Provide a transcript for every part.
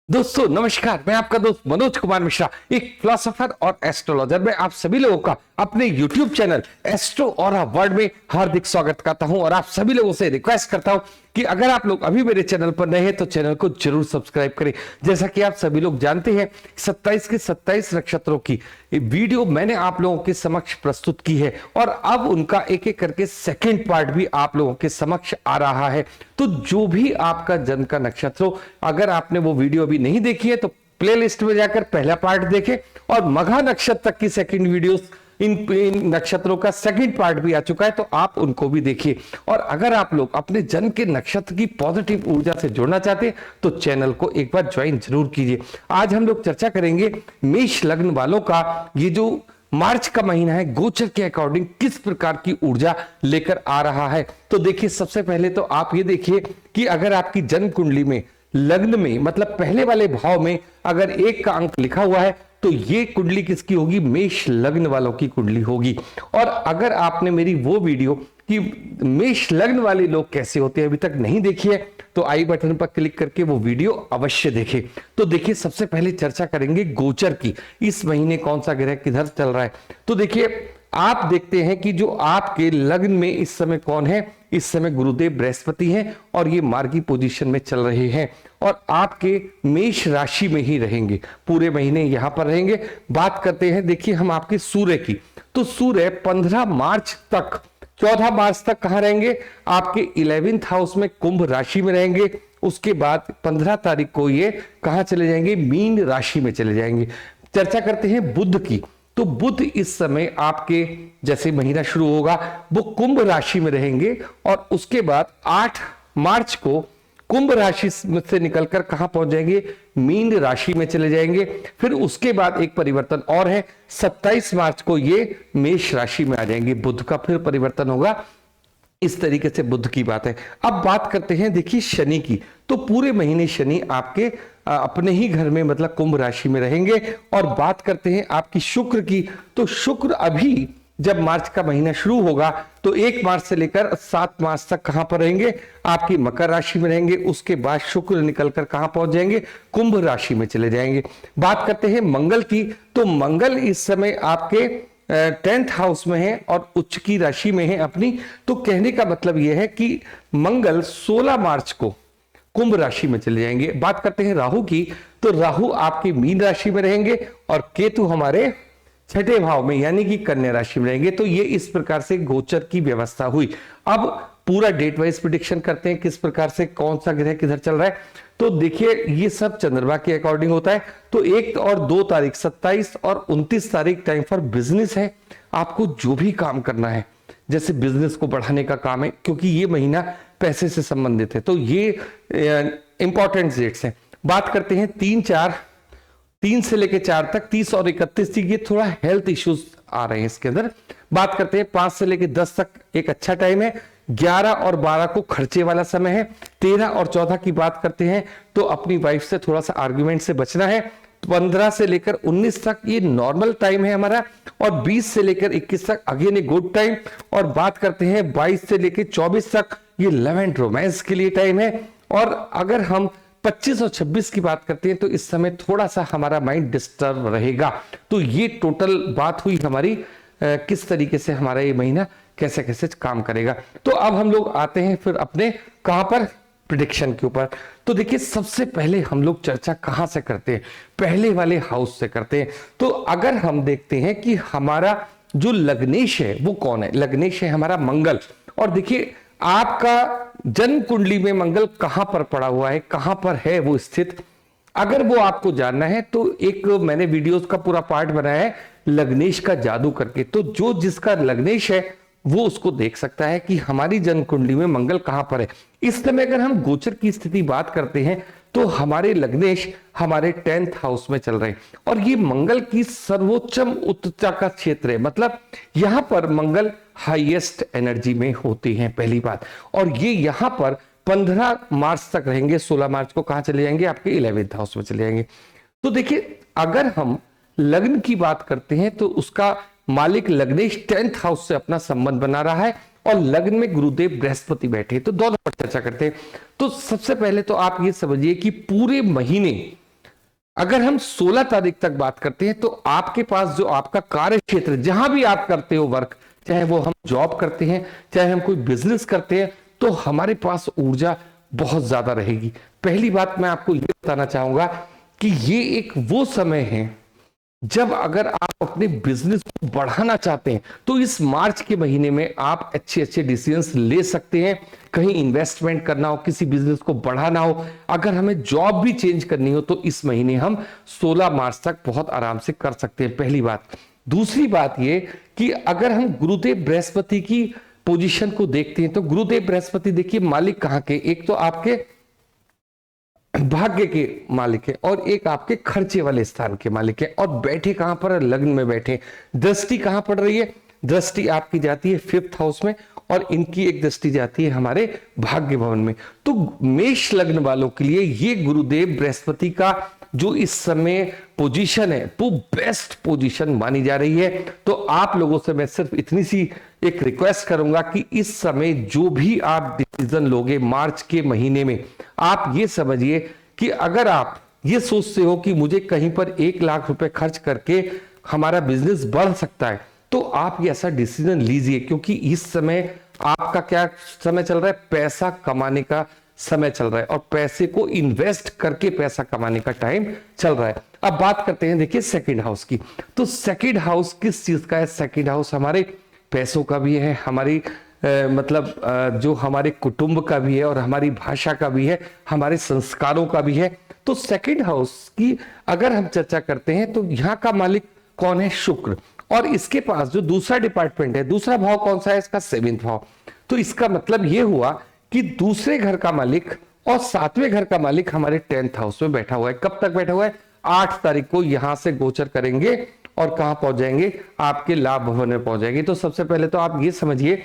दोस्तों नमस्कार, मैं आपका दोस्त मनोज कुमार मिश्रा, एक फिलोसोफर और एस्ट्रोलॉजर। मैं आप सभी लोगों का अपने YouTube channel astro aura world में हार्दिक स्वागत करता हूं और आप सभी लोगों से रिक्वेस्ट करता हूं कि अगर आप लोग अभी मेरे चैनल पर नए हैं तो चैनल को जरूर सब्सक्राइब करें। जैसा कि आप सभी लोग जानते हैं 27 के 27 नक्षत्रों की वीडियो मैंने आप लोगों के समक्ष प्रस्तुत की है और अब उनका एक एक करके सेकंड पार्ट भी आप लोगों के समक्ष आ रहा है। तो जो भी आपका जन्म का नक्षत्र हो, अगर आपने वो वीडियो अभी नहीं देखी है तो प्लेलिस्ट में जाकर पहला पार्ट देखें और मघा नक्षत्र तक की सेकंड वीडियोस इन नक्षत्रों का सेकंड पार्ट भी आ चुका है, तो आप उनको भी देखिए। और अगर आप लोग अपने जन्म के नक्षत्र की पॉजिटिव ऊर्जा से जुड़ना चाहते हैं तो चैनल को एक बार ज्वाइन जरूर कीजिए। आज हम लोग चर्चा करेंगे मेष लग्न वालों का ये जो मार्च का महीना है गोचर के अकॉर्डिंग किस प्रकार की ऊर्जा लेकर आ रहा है। तो देखिए, सबसे पहले तो आप ये देखिए कि अगर आपकी जन्म कुंडली में लग्न में मतलब पहले वाले भाव में अगर 1 का अंक लिखा हुआ है तो ये कुंडली किसकी होगी? मेष लग्न वालों की कुंडली होगी। और अगर आपने मेरी वो वीडियो कि मेष लग्न वाले लोग कैसे होते हैं अभी तक नहीं देखी है तो आई बटन पर क्लिक करके वो वीडियो अवश्य देखें। तो देखिए, सबसे पहले चर्चा करेंगे गोचर की, इस महीने कौन सा ग्रह किधर चल रहा है। तो देखिए, आप देखते हैं कि जो आपके लग्न में इस समय कौन है? इस समय गुरुदेव बृहस्पति हैं और ये मार्गी पोजीशन में चल रहे हैं और आपके मेष राशि में ही रहेंगे, पूरे महीने यहां पर रहेंगे। बात करते हैं, देखिए हम आपके सूर्य की, तो सूर्य 15 मार्च तक 14 मार्च तक कहां रहेंगे? आपके 11th हाउस में कुंभ राशि में रहेंगे। उसके बाद 15 तारीख को ये कहां चले जाएंगे? मीन राशि में चले जाएंगे। चर्चा करते हैं बुध की, तो बुध इस समय आपके जैसे महीना शुरू होगा वो कुंभ राशि में रहेंगे और उसके बाद 8 मार्च को कुंभ राशि से निकलकर कहां पहुंच जाएंगे? मीन राशि में चले जाएंगे। फिर उसके बाद एक परिवर्तन और है, 27 मार्च को ये मेष राशि में आ जाएंगे, बुध का फिर परिवर्तन होगा। इस तरीके से बुध की बात है। अब बात करते हैं देखिए शनि की, तो पूरे महीने शनि आपके अपने ही घर में मतलब कुंभ राशि में रहेंगे। और बात करते हैं आपकी शुक्र की, तो शुक्र अभी जब मार्च का महीना शुरू होगा तो 1 मार्च से लेकर 7 मार्च तक कहां पर रहेंगे? आपकी मकर राशि में रहेंगे। उसके बाद शुक्र निकलकर कहां पहुंच जाएंगे? कुंभ राशि में चले जाएंगे। बात करते हैं मंगल की, तो मंगल इस समय आपके 10th हाउस में है और उच्च की राशि में है अपनी। तो कहने का मतलब यह है कि मंगल 16 मार्च को कुंभ राशि में चले जाएंगे। बात करते हैं राहु की, तो राहु आपकी मीन राशि में रहेंगे और केतु हमारे 6ठे भाव में यानी कि कन्या राशि में रहेंगे। तो ये इस प्रकार से गोचर की व्यवस्था हुई। अब पूरा डेट वाइज प्रिडिक्शन करते हैं किस प्रकार से कौन सा ग्रह किधर चल रहा है। तो देखिए, ये सब चंद्रमा के अकॉर्डिंग होता है। तो 1 और 2 तारीख 27 और 29 तारीख टाइम फॉर बिजनेस है। आपको जो भी काम करना है, जैसे बिजनेस को बढ़ाने का काम है, क्योंकि ये महीना पैसे से संबंधित है, तो ये इंपॉर्टेंट डेट्स हैं। बात करते हैं 3 से लेकर 4 तक, 30 और 31 तक ये थोड़ा हेल्थ इश्यूज आ रहे हैं इसके अंदर। बात करते हैं 5 से लेकर 10 तक एक अच्छा टाइम है। 11 और 12 को खर्चे वाला समय है। 13 और 14 की बात करते हैं तो अपनी वाइफ से थोड़ा सा आर्ग्यूमेंट से बचना है। 15 से लेकर 19 तक ये नॉर्मल टाइम है हमारा और 20 से लेकर 21 तक अगेन ए गुड टाइम। और बात करते हैं 22 से लेकर 24 तक ये लव एंड रोमांस के लिए टाइम है। और अगर हम 25 और 26 की बात करते हैं तो इस समय थोड़ा सा हमारा माइंड डिस्टर्ब रहेगा। तो ये टोटल बात हुई हमारी किस तरीके से हमारा ये महीना कैसे कैसे काम करेगा। तो अब हम लोग आते हैं फिर अपने कहां पर? प्रिडिक्शन के ऊपर। तो देखिए, सबसे पहले हम लोग चर्चा कहां से करते हैं? पहले वाले हाउस से करते हैं। तो अगर हम देखते हैं कि हमारा जो लग्नेश है वो कौन है? लग्नेश है हमारा मंगल। और देखिए, आपका जन्म कुंडली में मंगल कहां पर पड़ा हुआ है, कहां पर है वो स्थित, अगर वो आपको जानना है तो एक मैंने वीडियोस का पूरा पार्ट बनाया है लग्नेश का जादू करके। तो जो जिसका लग्नेश है वो उसको देख सकता है कि हमारी जन्म कुंडली में मंगल कहां पर है। इस समय अगर हम गोचर की स्थिति बात करते हैं तो हमारे लग्नेश हमारे 10th हाउस में चल रहे हैं और ये मंगल की सर्वोच्चम उच्चता का क्षेत्र है। मतलब यहां पर मंगल हाईएस्ट एनर्जी में होते हैं, पहली बात। और ये यहां पर 15 मार्च तक रहेंगे। 16 मार्च को कहां चले जाएंगे? आपके 11th हाउस में चले जाएंगे। तो देखिए, अगर हम लग्न की बात करते हैं तो उसका मालिक लग्नेश 10th हाउस से अपना संबंध बना रहा है और लग्न में गुरुदेव बृहस्पति बैठे। तो दोनों पर चर्चा करते हैं। तो सबसे पहले तो आप ये समझिए कि पूरे महीने अगर हम 16 तारीख तक बात करते हैं तो आपके पास जो आपका कार्य क्षेत्र, जहां भी आप करते हो वर्क, चाहे वो हम जॉब करते हैं, चाहे हम कोई बिजनेस करते हैं, तो हमारे पास ऊर्जा बहुत ज्यादा रहेगी। पहली बात मैं आपको ये बताना चाहूंगा कि ये एक वो समय है जब अगर आप अपने बिजनेस को बढ़ाना चाहते हैं तो इस मार्च के महीने में आप अच्छे अच्छे डिसीजंस ले सकते हैं। कहीं इन्वेस्टमेंट करना हो, किसी बिजनेस को बढ़ाना हो, अगर हमें जॉब भी चेंज करनी हो, तो इस महीने हम 16 मार्च तक बहुत आराम से कर सकते हैं, पहली बात। दूसरी बात ये कि अगर हम गुरुदेव बृहस्पति की पोजीशन को देखते हैं तो गुरुदेव बृहस्पति देखिए मालिक कहां के, एक तो आपके भाग्य के मालिक है और एक आपके खर्चे वाले स्थान के मालिक है, और बैठे कहां पर, लग्न में बैठे। दृष्टि कहां पड़ रही है, दृष्टि आपकी जाती है 5th हाउस में, और इनकी एक दृष्टि जाती है हमारे भाग्य भवन में। तो मेष लग्न वालों के लिए ये गुरुदेव बृहस्पति का जो इस समय पोजीशन है वो बेस्ट पोजीशन मानी जा रही है। तो आप लोगों से मैं सिर्फ इतनी सी एक रिक्वेस्ट करूंगा कि इस समय जो भी आप डिसीजन लोगे मार्च के महीने में, आप ये समझिए कि अगर आप ये सोचते हो कि मुझे कहीं पर 1 लाख रुपए खर्च करके हमारा बिजनेस बढ़ सकता है, तो आप ये ऐसा डिसीजन लीजिए, क्योंकि इस समय आपका क्या समय चल रहा है, पैसा कमाने का समय चल रहा है, और पैसे को इन्वेस्ट करके पैसा कमाने का टाइम चल रहा है। अब बात करते हैं देखिए सेकंड हाउस की। तो सेकंड हाउस किस चीज का है, सेकंड हाउस हमारे पैसों का भी है, हमारी जो हमारे कुटुंब का भी है, और हमारी भाषा का भी है, हमारे संस्कारों का भी है। तो सेकंड हाउस की अगर हम चर्चा करते हैं तो यहाँ का मालिक कौन है, शुक्र, और इसके पास जो दूसरा डिपार्टमेंट है, दूसरा भाव कौन सा है, इसका 7वां भाव। तो इसका मतलब यह हुआ कि दूसरे घर का मालिक और 7वें घर का मालिक हमारे 10th हाउस में बैठा हुआ है। कब तक बैठा हुआ है, 8 तारीख को यहां से गोचर करेंगे और कहां पहुंच जाएंगे, आपके लाभ भवन में पहुंच जाएंगे। तो सबसे पहले तो आप ये समझिए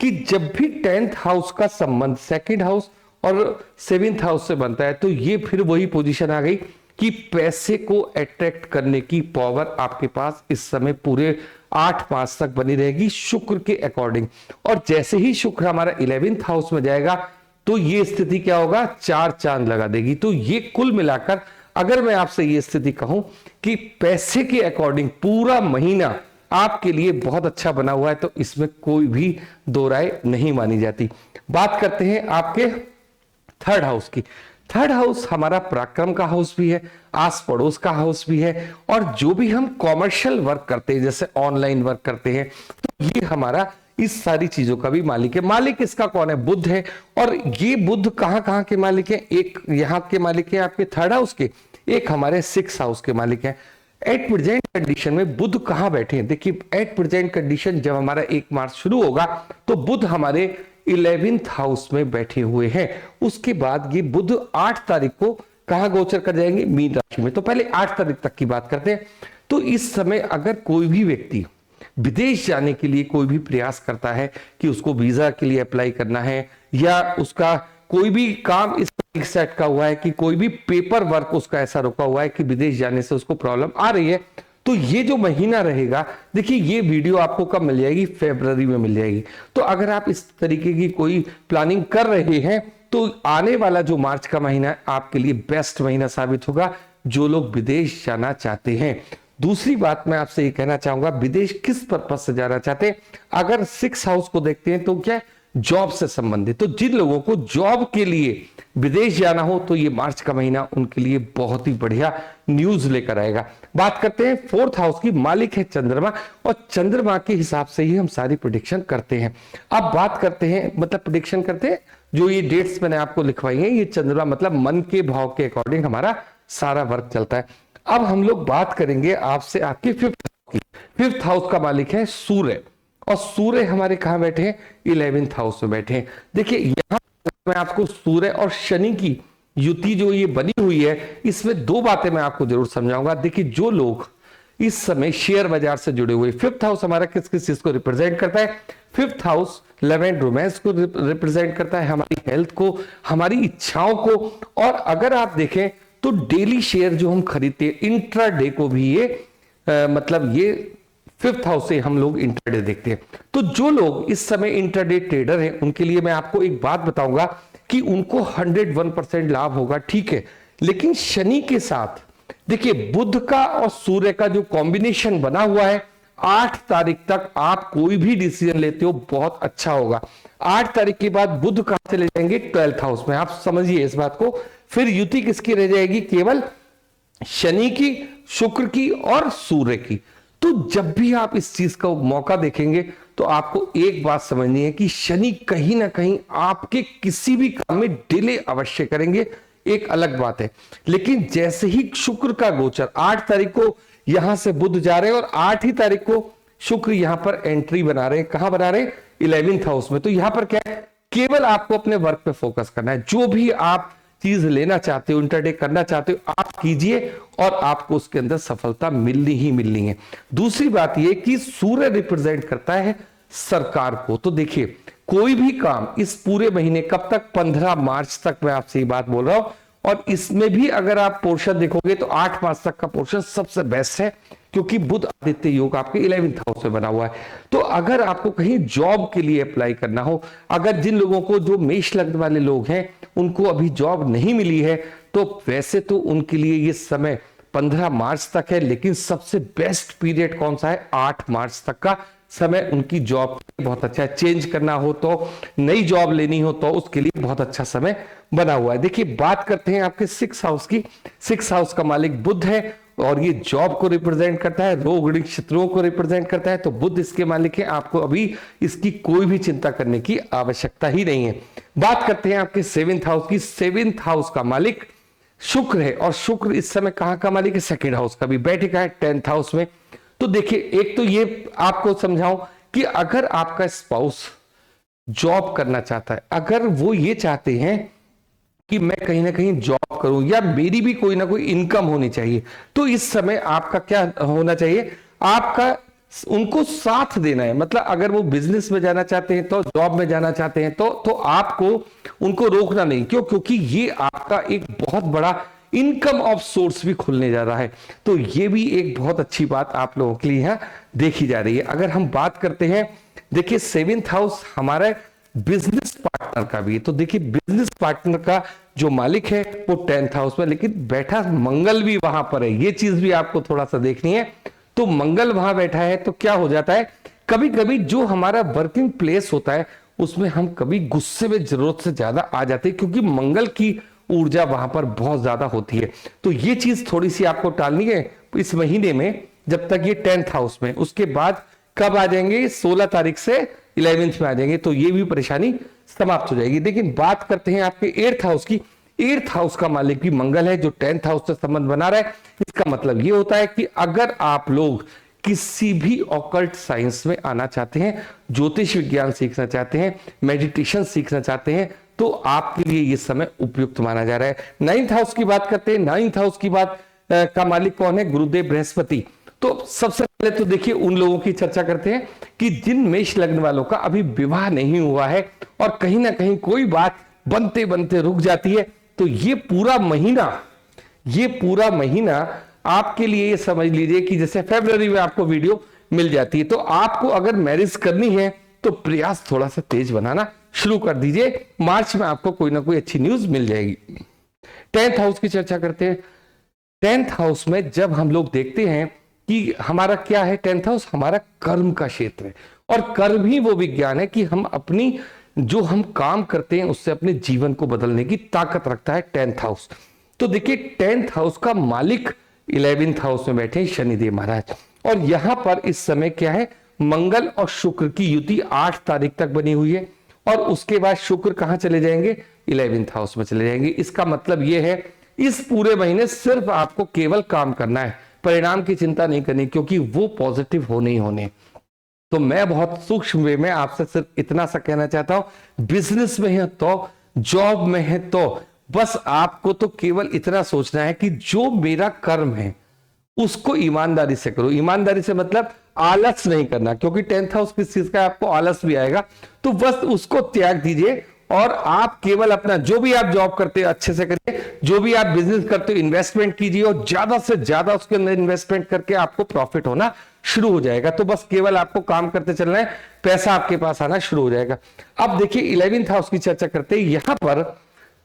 कि जब भी 10th हाउस का संबंध सेकंड हाउस और 7th हाउस से बनता है, तो ये फिर वही पोजीशन आ गई कि पैसे को अट्रैक्ट करने की पावर आपके पास इस समय पूरे 8-5 तक बनी रहेगी शुक्र के अकॉर्डिंग। और जैसे ही शुक्र हमारा 11th हाउस में जाएगा तो ये स्थिति क्या होगा, 4 चांद लगा देगी। तो ये कुल मिलाकर अगर मैं आपसे ये स्थिति कहूं कि पैसे के अकॉर्डिंग पूरा महीना आपके लिए बहुत अच्छा बना हुआ है, तो इसमें कोई भी दो राय नहीं मानी जाती। बात करते हैं आपके 3rd हाउस की। 3rd हाउस हमारा पराक्रम का हाउस भी है, आस पड़ोस का हाउस भी है, और जो भी हम कॉमर्शियल वर्क करते हैं, जैसे ऑनलाइन वर्क करते हैं, तो ये हमारा इस सारी चीजों का भी मालिक है। मालिक इसका कौन है, बुध है, और ये बुध कहां कहां के मालिक है, एक यहां के मालिक है आपके 3rd हाउस के, एक हमारे 6th हाउस के मालिक है। एट प्रेजेंट कंडीशन में बुध कहां बैठे हैं, देखिए एट प्रेजेंट कंडीशन जब हमारा 1 मार्च शुरू होगा तो बुध हमारे 11th हाउस में बैठे हुए हैं। उसके बाद ये बुध 8 तारीख को कहां गोचर कर जाएंगे, मीन राशि में। तो पहले 8 तारीख तक की बात करते हैं। तो इस समय अगर कोई भी व्यक्ति विदेश जाने के लिए कोई भी प्रयास करता है कि उसको वीजा के लिए अप्लाई करना है, या उसका कोई भी काम इस तरीके से अटका हुआ है कि कोई भी पेपर वर्क उसका ऐसा रुका हुआ है कि विदेश जाने से उसको प्रॉब्लम आ रही है, तो ये जो महीना रहेगा, देखिए ये वीडियो आपको कब मिल जाएगी, फरवरी में मिल जाएगी। तो अगर आप इस तरीके की कोई प्लानिंग कर रहे हैं तो आने वाला जो मार्च का महीना है आपके लिए बेस्ट महीना साबित होगा, जो लोग विदेश जाना चाहते हैं। दूसरी बात मैं आपसे ये कहना चाहूंगा, विदेश किस पर्पज से जाना चाहते हैं, अगर 6 हाउस को देखते हैं तो क्या, जॉब से संबंधित। तो जिन लोगों को जॉब के लिए विदेश जाना हो तो ये मार्च का महीना उनके लिए बहुत ही बढ़िया न्यूज लेकर आएगा। बात करते हैं 4th हाउस की, मालिक है चंद्रमा, और चंद्रमा के हिसाब से ही हम सारी प्रेडिक्शन करते हैं। अब बात करते हैं, मतलब प्रेडिक्शन करते हैं, जो ये डेट्स मैंने आपको लिखवाई है, ये चंद्रमा मतलब मन के भाव के अकॉर्डिंग हमारा सारा वर्क चलता है। अब हम लोग बात करेंगे आपसे आपके 5th हाउस का मालिक है सूर्य, और सूर्य हमारे कहां बैठे हैं, 11th हाउस में बैठे हैं। देखिए यहां मैं आपको सूर्य और शनि की युति जो ये बनी हुई है, इसमें 2 बातें मैं आपको जरूर समझाऊंगा। देखिए जो लोग इस समय शेयर बाजार से जुड़े हुए, 5th हाउस हमारा किस किस चीज को रिप्रेजेंट करता है, 5th house love and romance को रिप्रेजेंट करता है, हमारी हेल्थ को, हमारी इच्छाओं को। और अगर आप देखें तो डेली शेयर जो हम खरीदते हैं, इंट्राडे को भी ये मतलब ये 5th हाउस से हम लोग इंट्राडे देखते हैं। तो जो लोग इस समय इंट्राडे ट्रेडर हैं, उनके लिए मैं आपको एक बात बताऊंगा कि उनको 101% लाभ होगा, ठीक है, लेकिन शनि के साथ देखिए बुध का और सूर्य का जो कॉम्बिनेशन बना हुआ है 8 तारीख तक आप कोई भी डिसीजन लेते हो बहुत अच्छा होगा। 8 तारीख के बाद बुध कहां चले जाएंगे 12th हाउस में, आप समझिए इस बात को। फिर युति किसकी रह जाएगी, केवल शनि की, शुक्र की और सूर्य की। तो जब भी आप इस चीज का मौका देखेंगे तो आपको एक बात समझनी है कि शनि कहीं ना कहीं आपके किसी भी काम में डिले अवश्य करेंगे, एक अलग बात है। लेकिन जैसे ही शुक्र का गोचर 8 तारीख को यहां से बुध जा रहे हैं और 8 ही तारीख को शुक्र यहां पर एंट्री बना रहे हैं, कहां बना रहे हैं 11th हाउस में। तो यहां पर क्या है, केवल आपको अपने वर्क पे फोकस करना है। जो भी आप चीज लेना चाहते हो, इंटरटेक करना चाहते हो, आप कीजिए और आपको उसके अंदर सफलता मिलनी ही मिलनी है। दूसरी बात यह कि सूर्य रिप्रेजेंट करता है सरकार को। तो देखिए कोई भी काम इस पूरे महीने कब तक, 15 मार्च तक मैं आपसे ये बात बोल रहा हूं। और इसमें भी अगर आप पोर्शन देखोगे तो 8 मार्च तक का पोर्शन सबसे बेस्ट है, क्योंकि बुध आदित्य योग आपके 11th हाउस में बना हुआ है। तो अगर आपको कहीं जॉब के लिए अप्लाई करना हो, अगर जिन लोगों को, जो मेष लग्न वाले लोग हैं, उनको अभी जॉब नहीं मिली है, तो वैसे तो उनके लिए ये समय 15 मार्च तक है। लेकिन सबसे बेस्ट पीरियड कौन सा है, 8 मार्च तक का समय उनकी जॉब बहुत अच्छा है। चेंज करना हो तो, नई जॉब लेनी हो तो उसके लिए बहुत अच्छा समय बना हुआ है। देखिए बात करते हैं आपके 6th हाउस की। 6th हाउस का मालिक बुध है और ये जॉब को रिप्रेजेंट करता है, रोग ऋण शत्रुओं को रिप्रेजेंट करता है। तो बुध इसके मालिक है, आपको अभी इसकी कोई भी चिंता करने की आवश्यकता ही नहीं है। बात करते हैं आपके 7th हाउस की। 7th हाउस का मालिक शुक्र है और शुक्र इस समय कहां का मालिक है, 2nd हाउस का भी, बैठे का है 10th हाउस में। तो देखिए एक तो ये आपको समझाऊं कि अगर आपका स्पाउस जॉब करना चाहता है, अगर वो ये चाहते हैं कि मैं कहीं ना कहीं जॉब करूं या मेरी भी कोई ना कोई इनकम होनी चाहिए, तो इस समय आपका क्या होना चाहिए, आपका उनको साथ देना है। मतलब अगर वो बिजनेस में जाना चाहते हैं, तो जॉब में जाना चाहते हैं, तो आपको उनको रोकना नहीं। क्यों, क्योंकि ये आपका एक बहुत बड़ा इनकम ऑफ सोर्स भी खुलने जा रहा है। तो ये भी एक बहुत अच्छी बात आप लोगों के लिए यहां देखी जा रही है। अगर हम बात करते हैं, देखिए 7th हाउस हमारा बिजनेस पार्टनर का भी है। तो देखिए बिजनेस पार्टनर का जो मालिक है वो 10th हाउस में, लेकिन बैठा मंगल भी वहां पर है। ये चीज भी आपको थोड़ा सा देखनी है। तो मंगल वहां बैठा है तो क्या हो जाता है, कभी कभी जो हमारा वर्किंग प्लेस होता है उसमें हम कभी गुस्से में जरूरत से ज्यादा आ जाते हैं, क्योंकि मंगल की ऊर्जा वहां पर बहुत ज्यादा होती है। तो ये चीज थोड़ी सी आपको टालनी है इस महीने में, जब तक ये 10th हाउस में। उसके बाद कब आ जाएंगे, 16 तारीख से 11th में आ जाएंगे, तो ये भी परेशानी समाप्त हो जाएगी। लेकिन बात करते हैं आपके 8th हाउस की। 8th हाउस का मालिक भी मंगल है, जो 10th हाउस से संबंध बना रहा है। इसका मतलब ये होता है कि अगर आप लोग किसी भी ऑकल्ट साइंस में आना चाहते हैं, ज्योतिष विज्ञान सीखना चाहते हैं, मेडिटेशन सीखना चाहते हैं, तो आपके लिए ये समय उपयुक्त माना जा रहा है। 9th हाउस की बात करते हैं। 9th हाउस की बात का मालिक कौन है, गुरुदेव बृहस्पति। तो सबसे पहले तो देखिए उन लोगों की चर्चा करते हैं कि जिन मेष लग्न वालों का अभी विवाह नहीं हुआ है और कहीं ना कहीं कोई बात बनते बनते रुक जाती है, तो ये पूरा महीना आपके लिए ये समझ लीजिए कि जैसे फरवरी में आपको वीडियो मिल जाती है। तो आपको अगर मैरिज करनी है तो प्रयास थोड़ा सा तेज बनाना शुरू कर दीजिए। मार्च में आपको कोई ना कोई अच्छी न्यूज मिल जाएगी। 10th हाउस की चर्चा करते हैं। 10th हाउस में जब हम लोग देखते हैं कि हमारा क्या है, 10th हाउस हमारा कर्म का क्षेत्र है, और कर्म ही वो विज्ञान है कि हम अपनी जो हम काम करते हैं उससे अपने जीवन को बदलने की ताकत रखता है 10th हाउस। तो देखिए 10th हाउस का मालिक 11th हाउस में बैठे शनिदेव महाराज, और यहां पर इस समय क्या है, मंगल और शुक्र की युति 8 तारीख तक बनी हुई है, और उसके बाद शुक्र कहां चले जाएंगे, 11th हाउस में चले जाएंगे। इसका मतलब यह है इस पूरे महीने सिर्फ आपको केवल काम करना है, परिणाम की चिंता नहीं करनी, क्योंकि वो पॉजिटिव होने ही होने। तो मैं बहुत सूक्ष्म वे में आपसे सिर्फ इतना सा कहना चाहता हूं, बिजनेस में है तो, जॉब में है तो, बस आपको तो केवल इतना सोचना है कि जो मेरा कर्म है उसको ईमानदारी से करो। ईमानदारी से मतलब आलस नहीं करना, क्योंकि 10th हाउस किस चीज का, आपको आलस भी आएगा, तो बस उसको त्याग दीजिए और आप केवल अपना जो भी आप जॉब करते हो अच्छे से करिए, जो भी आप बिजनेस करते हो इन्वेस्टमेंट कीजिए, और ज्यादा से ज्यादा उसके अंदर इन्वेस्टमेंट करके आपको प्रॉफिट होना शुरू हो जाएगा। तो बस केवल आपको काम करते चलना है, पैसा आपके पास आना शुरू हो जाएगा। अब देखिए 11th हाउस की चर्चा करते हैं। यहां पर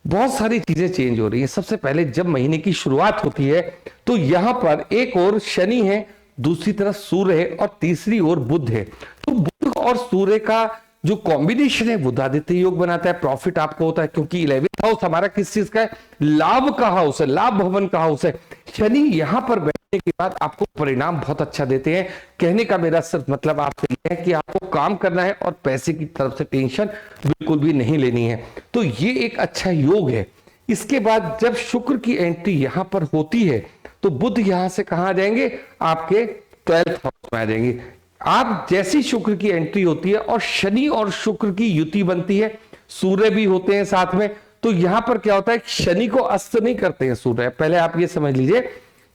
बहुत सारी चीजें चेंज हो रही है। सबसे पहले जब महीने की शुरुआत होती है तो यहां पर एक और शनि है, दूसरी तरफ सूर्य है और तीसरी ओर बुध है। तो बुध और सूर्य का जो कॉम्बिनेशन है बुधादित्य योग बनाता है। प्रॉफिट आपको होता है क्योंकि 11th हाउस हमारा किस चीज का है, लाभ का हाउस है, लाभ भवन का हाउस है। शनि यहां पर बैठने के बाद आपको परिणाम बहुत अच्छा देते हैं। कहने का मेरा सिर्फ मतलब आपसे यह है कि आपको काम करना है और पैसे की तरफ से टेंशन बिल्कुल भी नहीं लेनी है। तो ये एक अच्छा योग है। इसके बाद जब शुक्र की एंट्री यहां पर होती है तो बुध यहां से कहां आ जाएंगे, आपके 12th हाउस में आ जाएंगे। आप जैसी शुक्र की एंट्री होती है और शनि और शुक्र की युति बनती है, सूर्य भी होते हैं साथ में, तो यहां पर क्या होता है, शनि को अस्त नहीं करते हैं सूर्य, पहले आप ये समझ लीजिए।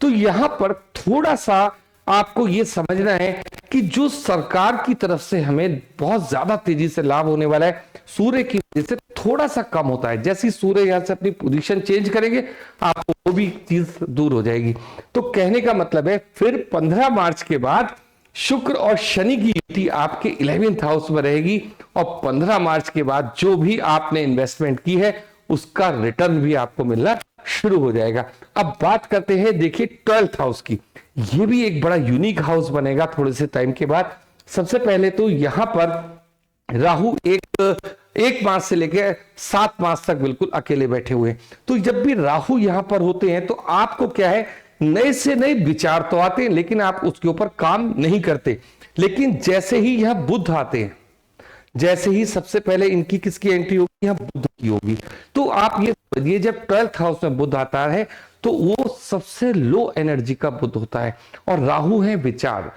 तो यहां पर थोड़ा सा आपको ये समझना है कि जो सरकार की तरफ से हमें बहुत ज्यादा तेजी से लाभ होने वाला है, सूर्य की वजह से थोड़ा सा कम होता है। जैसे सूर्य यहां से अपनी पोजीशन चेंज करेंगे आपको वो भी चीज दूर हो जाएगी। तो कहने का मतलब है फिर 15 मार्च के बाद शुक्र और शनि की युति आपके 11th हाउस में रहेगी और 15 मार्च के बाद जो भी आपने इन्वेस्टमेंट की है उसका रिटर्न भी आपको मिलना शुरू हो जाएगा। अब बात करते हैं देखिए 12th हाउस की। ये भी एक बड़ा यूनिक हाउस बनेगा थोड़े से टाइम के बाद। सबसे पहले तो यहां पर राहु एक मार्च से लेकर 7 मार्च तक बिल्कुल अकेले बैठे हुए हैं। तो जब भी राहु यहां पर होते हैं तो आपको क्या है, नए से नए विचार तो आते हैं लेकिन आप उसके ऊपर काम नहीं करते। लेकिन जैसे ही यहां बुध आते हैं, जैसे ही सबसे पहले इनकी किसकी एंट्री होगी, यहां बुध की होगी, तो आप ये समझिए जब 12th हाउस में बुध आता है तो वो सबसे लो एनर्जी का बुध होता है और राहु है विचार,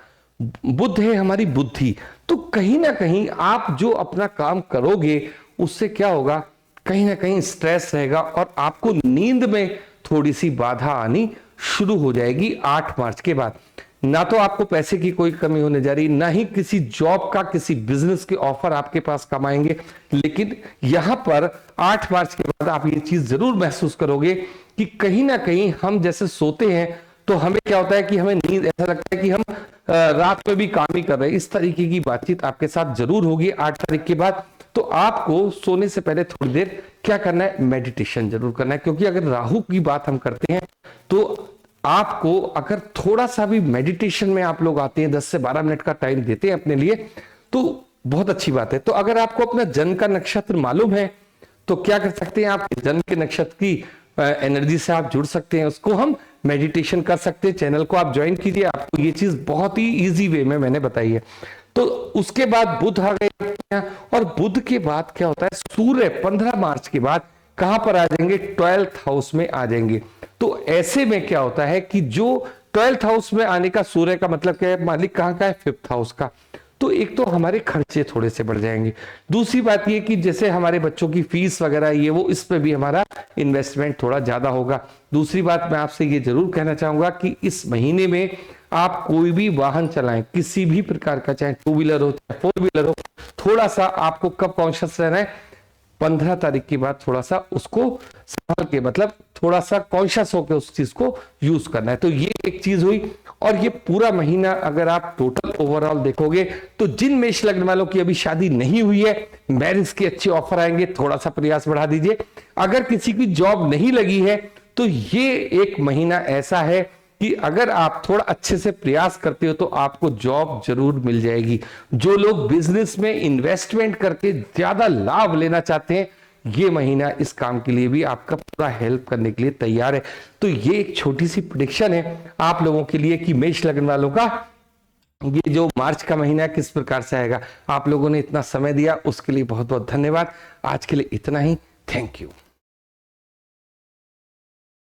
बुध है हमारी बुद्धि। तो कहीं ना कहीं आप जो अपना काम करोगे उससे क्या होगा, कहीं ना कहीं स्ट्रेस रहेगा और आपको नींद में थोड़ी सी बाधा आनी शुरू हो जाएगी 8 मार्च के बाद। ना तो आपको पैसे की कोई कमी होने जा रही, ना ही किसी जॉब का किसी बिजनेस के ऑफर आपके पास कम आएंगे। लेकिन यहां पर 8 मार्च के बाद आप ये चीज जरूर महसूस करोगे कि कहीं ना कहीं हम जैसे सोते हैं तो हमें क्या होता है कि हमें नींद, ऐसा लगता है कि हम रात में भी काम ही कर रहे हैं। इस तरीके की बातचीत आपके साथ जरूर होगी 8 तारीख के बाद। तो आपको सोने से पहले थोड़ी देर क्या करना है, मेडिटेशन जरूर करना है। क्योंकि अगर राहु की बात हम करते हैं तो आपको अगर थोड़ा सा भी मेडिटेशन में आप लोग आते हैं, 10 से 12 मिनट का टाइम देते हैं अपने लिए, तो बहुत अच्छी बात है। तो अगर आपको अपना जन्म का नक्षत्र मालूम है तो क्या कर सकते हैं, आप जन्म के नक्षत्र की एनर्जी से आप जुड़ सकते हैं, उसको हम मेडिटेशन कर सकते हैं। चैनल को आप ज्वाइन कीजिए, आपको ये चीज बहुत ही इजी वे में मैंने बताई है। तो उसके बाद बुध आ गए और बुध के बाद क्या होता है, सूर्य 15 मार्च के बाद कहां पर आ जाएंगे, 12th हाउस में आ जाएंगे। तो ऐसे में क्या होता है कि जो 12th हाउस में आने का सूर्य का मतलब क्या है, मालिक कहां का है, 5th हाउस का। तो एक तो हमारे खर्चे थोड़े से बढ़ जाएंगे, दूसरी बात ये कि जैसे हमारे बच्चों की फीस वगैरह ये वो, इस पे भी हमारा इन्वेस्टमेंट थोड़ा ज्यादा होगा। दूसरी बात मैं आपसे ये जरूर कहना चाहूंगा कि इस महीने में आप कोई भी वाहन चलाएं, किसी भी प्रकार का, चाहे 2 व्हीलर हो चाहे 4 व्हीलर हो, थोड़ा सा आपको कब कॉन्शियस रहना है, 15 तारीख के बाद थोड़ा सा उसको संभाल के, मतलब थोड़ा सा कॉन्शियस होकर उस चीज को यूज करना है। तो ये एक चीज हुई। और ये पूरा महीना अगर आप टोटल ओवरऑल देखोगे तो जिन मेष लग्न वालों की अभी शादी नहीं हुई है, मैरिज के अच्छे ऑफर आएंगे, थोड़ा सा प्रयास बढ़ा दीजिए। अगर किसी की जॉब नहीं लगी है तो ये एक महीना ऐसा है कि अगर आप थोड़ा अच्छे से प्रयास करते हो तो आपको जॉब जरूर मिल जाएगी। जो लोग बिजनेस में इन्वेस्टमेंट करके ज्यादा लाभ लेना चाहते हैं, ये महीना इस काम के लिए भी आपका पूरा हेल्प करने के लिए तैयार है। तो ये एक छोटी सी प्रेडिक्शन है आप लोगों के लिए कि मेष लग्न वालों का ये जो मार्च का महीना है किस प्रकार से आएगा। आप लोगों ने इतना समय दिया उसके लिए बहुत बहुत धन्यवाद। आज के लिए इतना ही, थैंक यू।